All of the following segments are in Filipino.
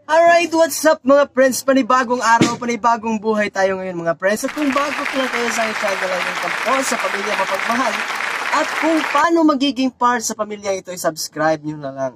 Alright, what's up mga friends? Panibagong araw, panibagong buhay tayo ngayon mga friends. At kung bago ko lang kayo sa aking channel ay yung tampo sa pamilya mapagmahal. At kung paano magiging part sa pamilya ito, i-subscribe nyo na lang.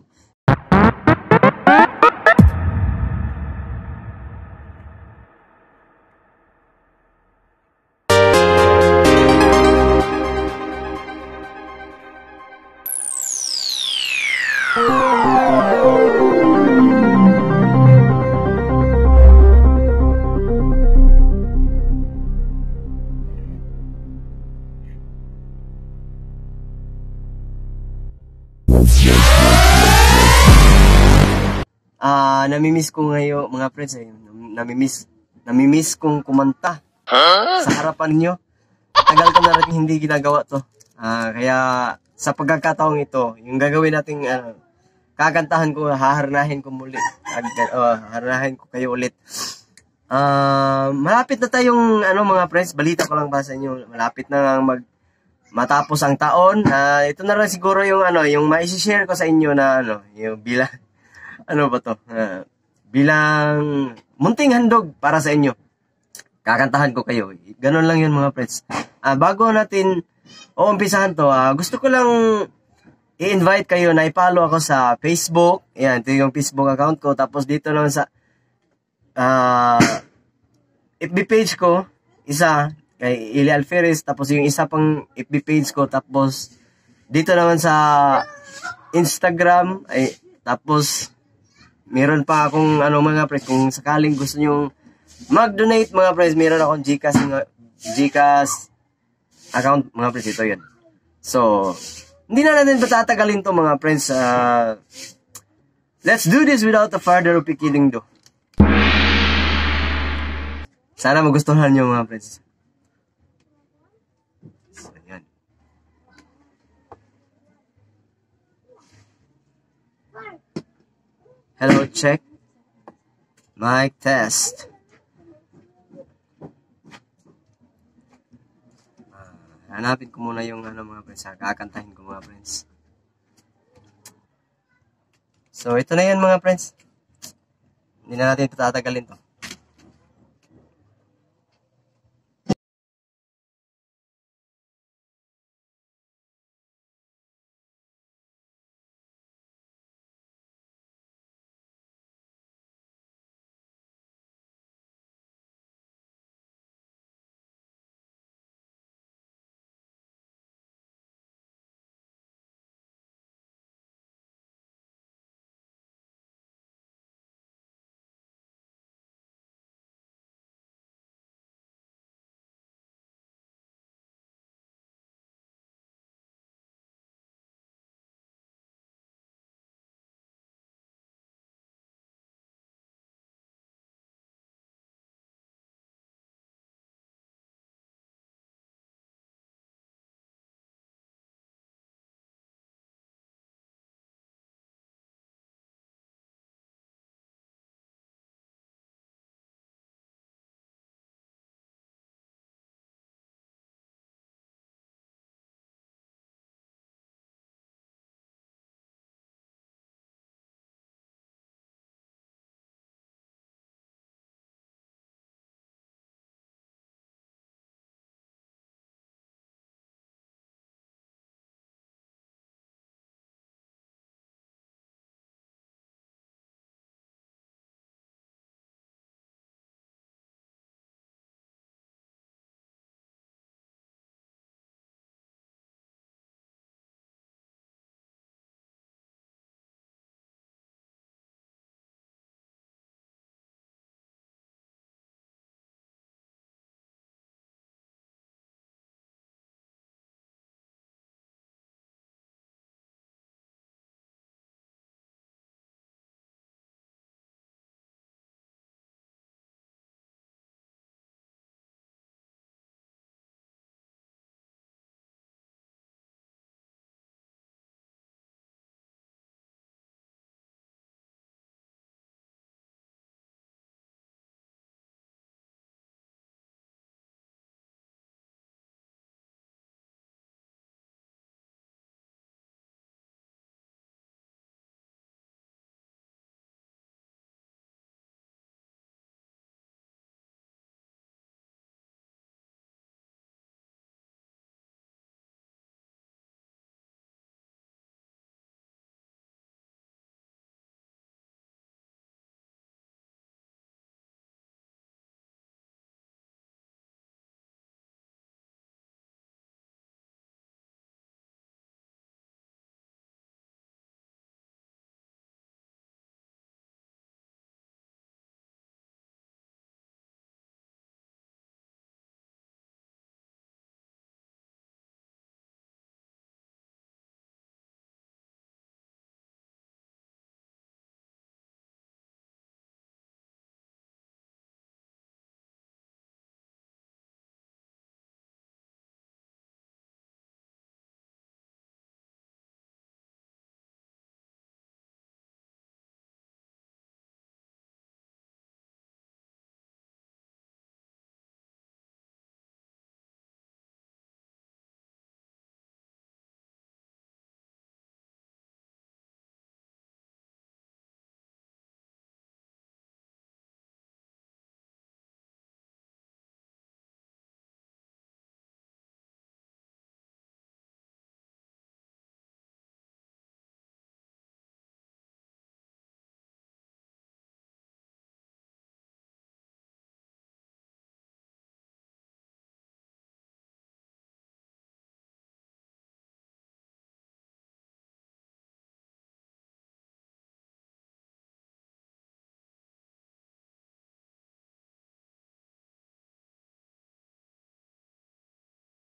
Namimiss ko ngayon mga friends namimiss kong kumanta sa harapan nyo. Tagal ko na rin hindi ginagawa to. Kaya sa pagkakataong ito, yung gagawin nating kakantahan ko, haharanahin ko muli. Haharanahin ko kayo ulit. Malapit na tayong mga friends, balita ko lang ba sa inyo, malapit na matapos ang taon. Ito na lang siguro yung yung mai-share ko sa inyo na yung bilang bilang munting handog para sa inyo. Kakantahan ko kayo. Ganun lang yun mga friends. Bago natin umpisahan to, gusto ko lang i-invite kayo na i-follow ako sa Facebook. Yan, ito yung Facebook account ko. Tapos dito naman sa FB page ko, isa kay Ili Alferez. Tapos yung isa pang FB page ko. Tapos dito naman sa Instagram. Tapos meron pa akong mga friends, kung sakaling gusto nyo mag-donate mga friends, meron akong Gcash account mga friends, ito yun. So, hindi na natin patatagalin to mga friends. Let's do this without a further of kidding do. Sana magustuhan nyo mga friends. So, yan. Hello, check. Mic test. Hanapin ko muna yung mga friends. Kakantahin ko mga friends. So, ito na yan mga friends. Hindi na natin patatagalin to.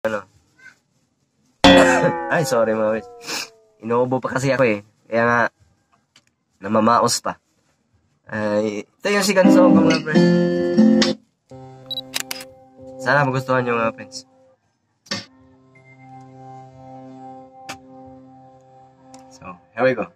Ano? Ay, sorry mga friends. Inuubo pa kasi ako eh. Kaya nga, namamaos pa. Ay, ito yung second song ko mga friends. Sana magustuhan nyo mga friends. So, here we go.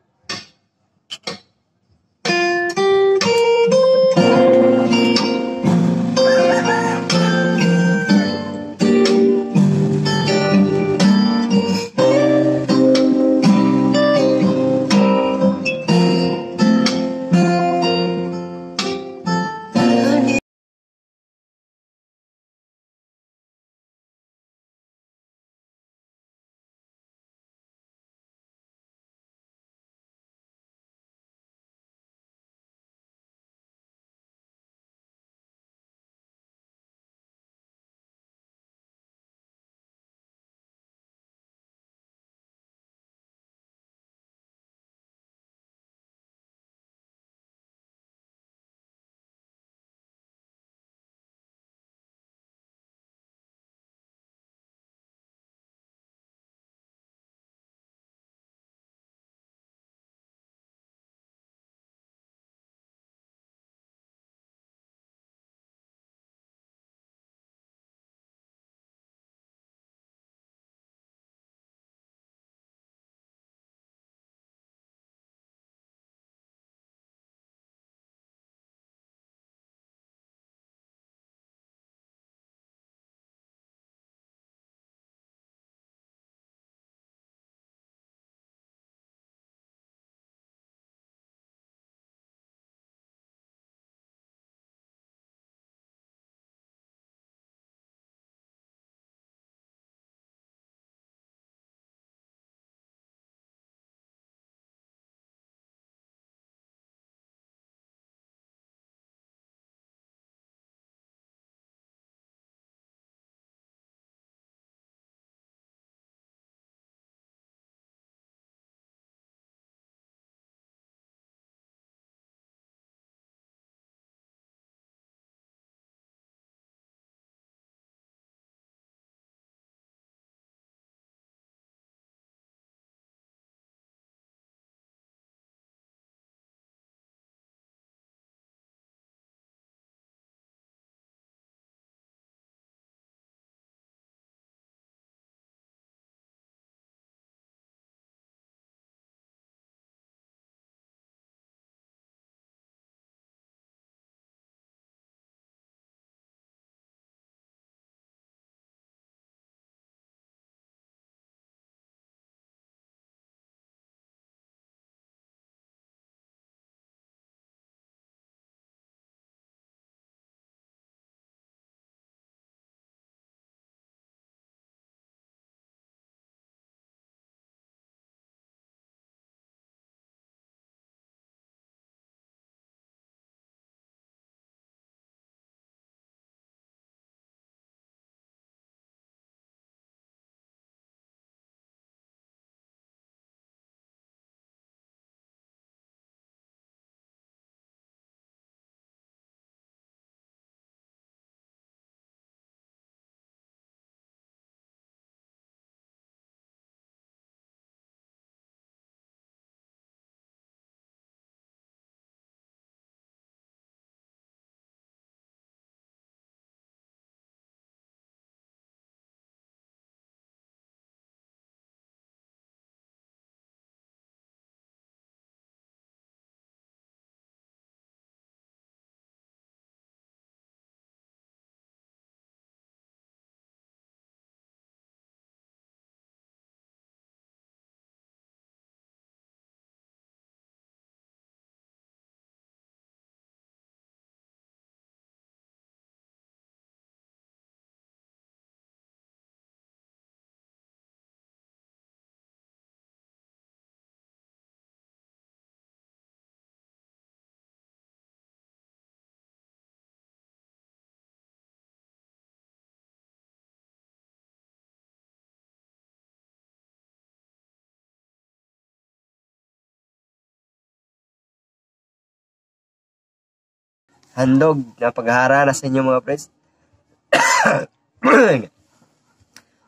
Handog na paghahara na sa inyo mga friends.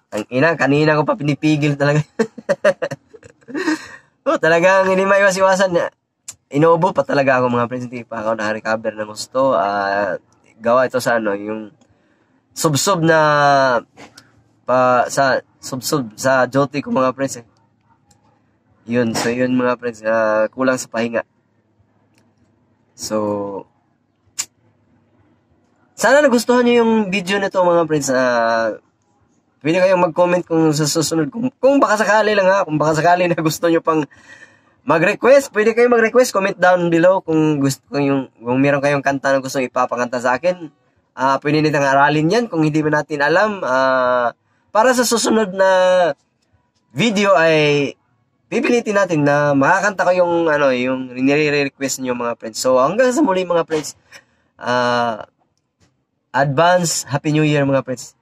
Ang ina, kanina ko pa pinipigil talaga. Talagang hindi maiwas-iwasan na. Inuubo pa talaga ako mga friends. Hindi pa ako na-recover ng gusto. Gawa ito sa yung subsob na subsob sa duty ko mga friends. Yun, so yun mga friends, kulang sa pahinga. So, sana nagustuhan nyo yung video nito mga friends. Pwede kayong mag-comment kung sa susunod. Kung baka sakali lang kung baka sakali na gusto nyo pang mag-request, pwede kayong mag-request. Comment down below kung kung meron kayong kanta na gusto ipapakanta sa akin. Pwede nitang aralin yan kung hindi ba natin alam. Para sa susunod na video ay pipilitin natin na makakanta ko yung nire-request niyo mga friends. So hanggang sa muli mga friends. Advance Happy New Year mga friends.